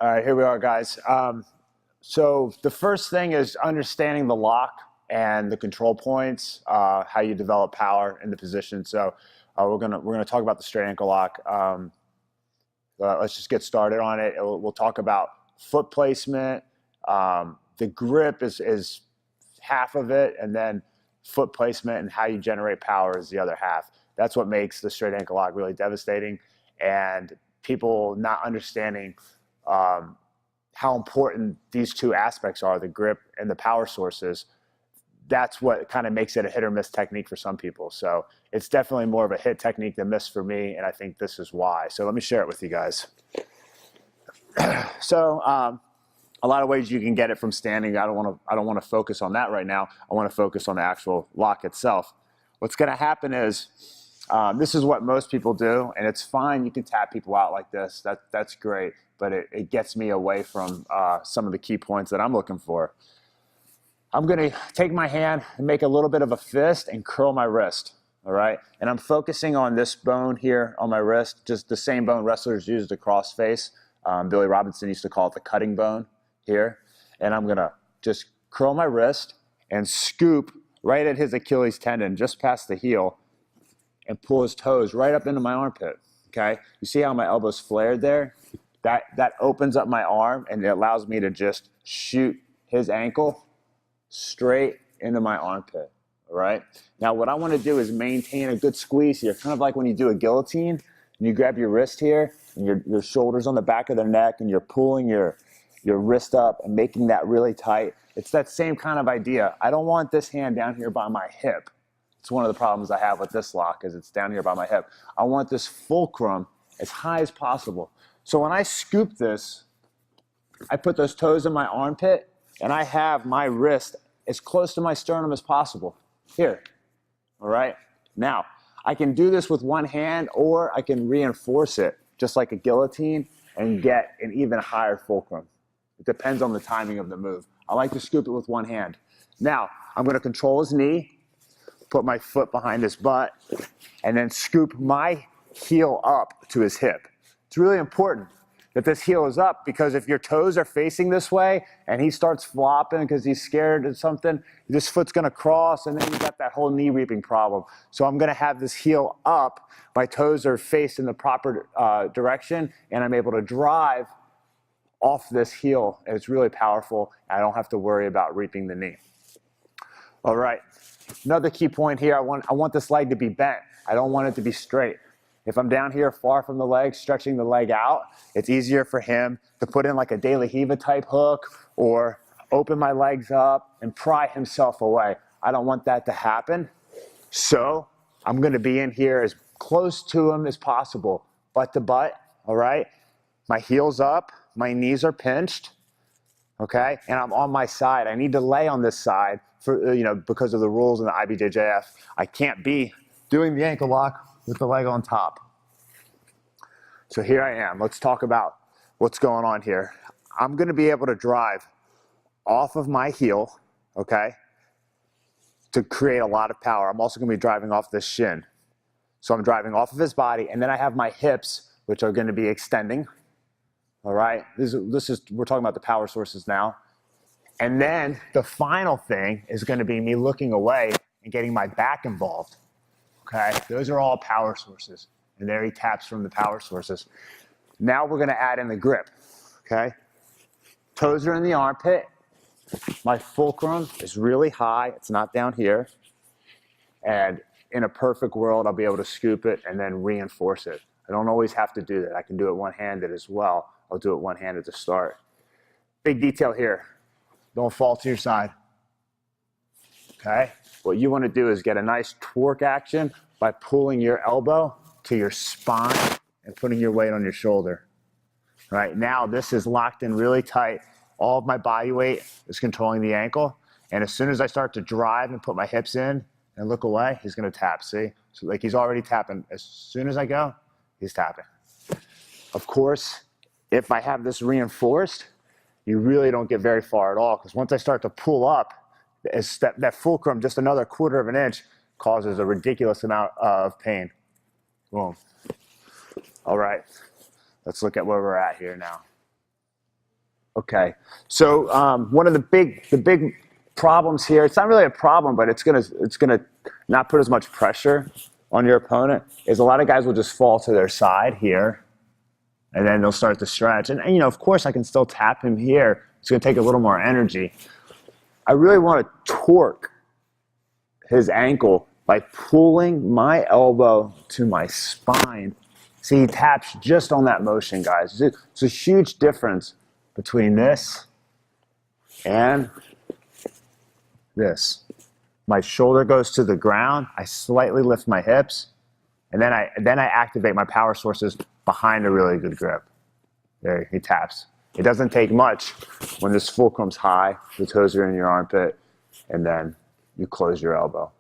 All right, here we are, guys. So the first thing is understanding the lock and the control points, how you develop power in the position. So we're gonna talk about the straight ankle lock. Let's just get started on it. We'll talk about foot placement. The grip is half of it, and then foot placement and how you generate power is the other half. That's what makes the straight ankle lock really devastating, and people not understanding how important these two aspects are, the grip and the power sources. That's what kind of makes it a hit or miss technique for some people. So it's definitely more of a hit technique than miss for me, and I think this is why. So let me share it with you guys. So a lot of ways you can get it from standing. I don't want to focus on that right now. I want to focus on the actual lock itself. What's going to happen is this is what most people do, and it's fine. You can tap people out like this. That's great, but it gets me away from some of the key points that I'm looking for. I'm going to take my hand and make a little bit of a fist and curl my wrist, all right? And I'm focusing on this bone here on my wrist, just the same bone wrestlers use to cross face. Billy Robinson used to call it the cutting bone here. And I'm going to just curl my wrist and scoop right at his Achilles tendon, just past the heel, and pull his toes right up into my armpit, okay? You see how my elbow's flared there? That opens up my arm, and it allows me to just shoot his ankle straight into my armpit, all right? Now, what I want to do is maintain a good squeeze here, kind of like when you do a guillotine, and you grab your wrist here, and your shoulders on the back of the neck, and you're pulling your wrist up and making that really tight. It's that same kind of idea. I don't want this hand down here by my hip. It's one of the problems I have with this lock, is it's down here by my hip. I want this fulcrum as high as possible. So when I scoop this, I put those toes in my armpit, and I have my wrist as close to my sternum as possible. Here, all right? Now, I can do this with one hand, or I can reinforce it, just like a guillotine, and get an even higher fulcrum. It depends on the timing of the move. I like to scoop it with one hand. Now, I'm gonna control his knee, put my foot behind his butt, and then scoop my heel up to his hip. It's really important that this heel is up, because if your toes are facing this way and he starts flopping because he's scared of something, this foot's gonna cross, and then you got that whole knee reaping problem. So I'm gonna have this heel up, my toes are faced in the proper direction, and I'm able to drive off this heel, and it's really powerful. I don't have to worry about reaping the knee. All right, another key point here, I want this leg to be bent. I don't want it to be straight. If I'm down here far from the leg, stretching the leg out, it's easier for him to put in like a De La Hiva type hook, or open my legs up and pry himself away. I don't want that to happen. So I'm gonna be in here as close to him as possible, butt to butt, all right? My heel's up, my knees are pinched, okay? And I'm on my side. I need to lay on this side for, because of the rules in the IBJJF. I can't be doing the ankle lock with the leg on top. So here I am. Let's talk about what's going on here. I'm gonna be able to drive off of my heel, okay, to create a lot of power. I'm also gonna be driving off this shin. So I'm driving off of his body, and then I have my hips, which are gonna be extending, all right? We're talking about the power sources now. And then the final thing is gonna be me looking away and getting my back involved. Okay, those are all power sources. And there he taps from the power sources. Now we're gonna add in the grip, okay? Toes are in the armpit. My fulcrum is really high, it's not down here. And in a perfect world, I'll be able to scoop it and then reinforce it. I don't always have to do that. I can do it one-handed as well. I'll do it one-handed to start. Big detail here, don't fall to your side, okay? What you want to do is get a nice torque action by pulling your elbow to your spine and putting your weight on your shoulder. Right now, this is locked in really tight. All of my body weight is controlling the ankle. And as soon as I start to drive and put my hips in and look away, he's going to tap, see? So like he's already tapping. As soon as I go, he's tapping. Of course, if I have this reinforced, you really don't get very far at all, because once I start to pull up, that fulcrum, just another 1/4 of an inch, causes a ridiculous amount of pain. Boom. All right, let's look at where we're at here now. Okay, so one of the big problems here, it's not really a problem, but it's gonna not put as much pressure on your opponent, is a lot of guys will just fall to their side here, and then they'll start to stretch. And you know, of course, I can still tap him here. It's gonna take a little more energy. I really want to torque his ankle by pulling my elbow to my spine. See, he taps just on that motion, guys. It's a huge difference between this and this. My shoulder goes to the ground. I slightly lift my hips, and then I activate my power sources behind a really good grip. There, he taps. It doesn't take much when this fulcrum's high, the toes are in your armpit, and then you close your elbow.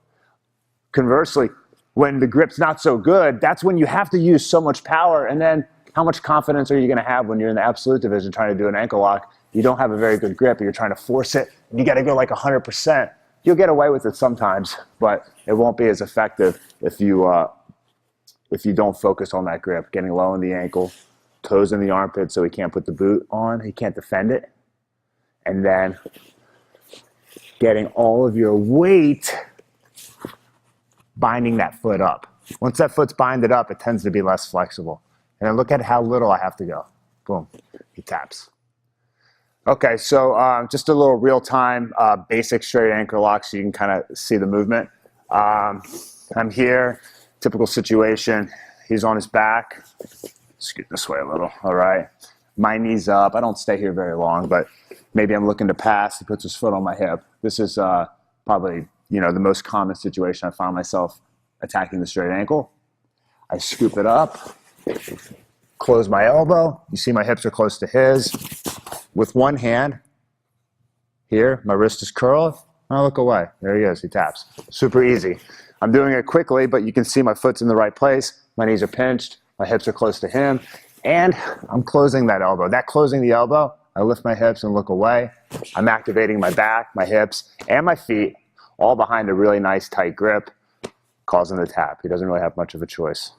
Conversely, when the grip's not so good, that's when you have to use so much power, and then how much confidence are you gonna have when you're in the absolute division trying to do an ankle lock? You don't have a very good grip, and you're trying to force it, and you gotta go like 100%. You'll get away with it sometimes, but it won't be as effective if you don't focus on that grip, getting low in the ankle, toes in the armpit so he can't put the boot on, he can't defend it, and then getting all of your weight binding that foot up. Once that foot's binded up, it tends to be less flexible. And then look at how little I have to go. Boom, he taps. Okay, so just a little real-time basic straight ankle lock so you can kind of see the movement. I'm here, typical situation. He's on his back. Scoot this way a little, all right? My knee's up. I don't stay here very long, but maybe I'm looking to pass. He puts his foot on my hip. This is probably, you know, the most common situation I find myself attacking the straight ankle. I scoop it up, close my elbow. You see my hips are close to his. With one hand, here, my wrist is curled. I look away. There he is. He taps. Super easy. I'm doing it quickly, but you can see my foot's in the right place. My knees are pinched. My hips are close to him. And I'm closing that elbow. That closing the elbow, I lift my hips and look away. I'm activating my back, my hips, and my feet, all behind a really nice tight grip, causing the tap. He doesn't really have much of a choice.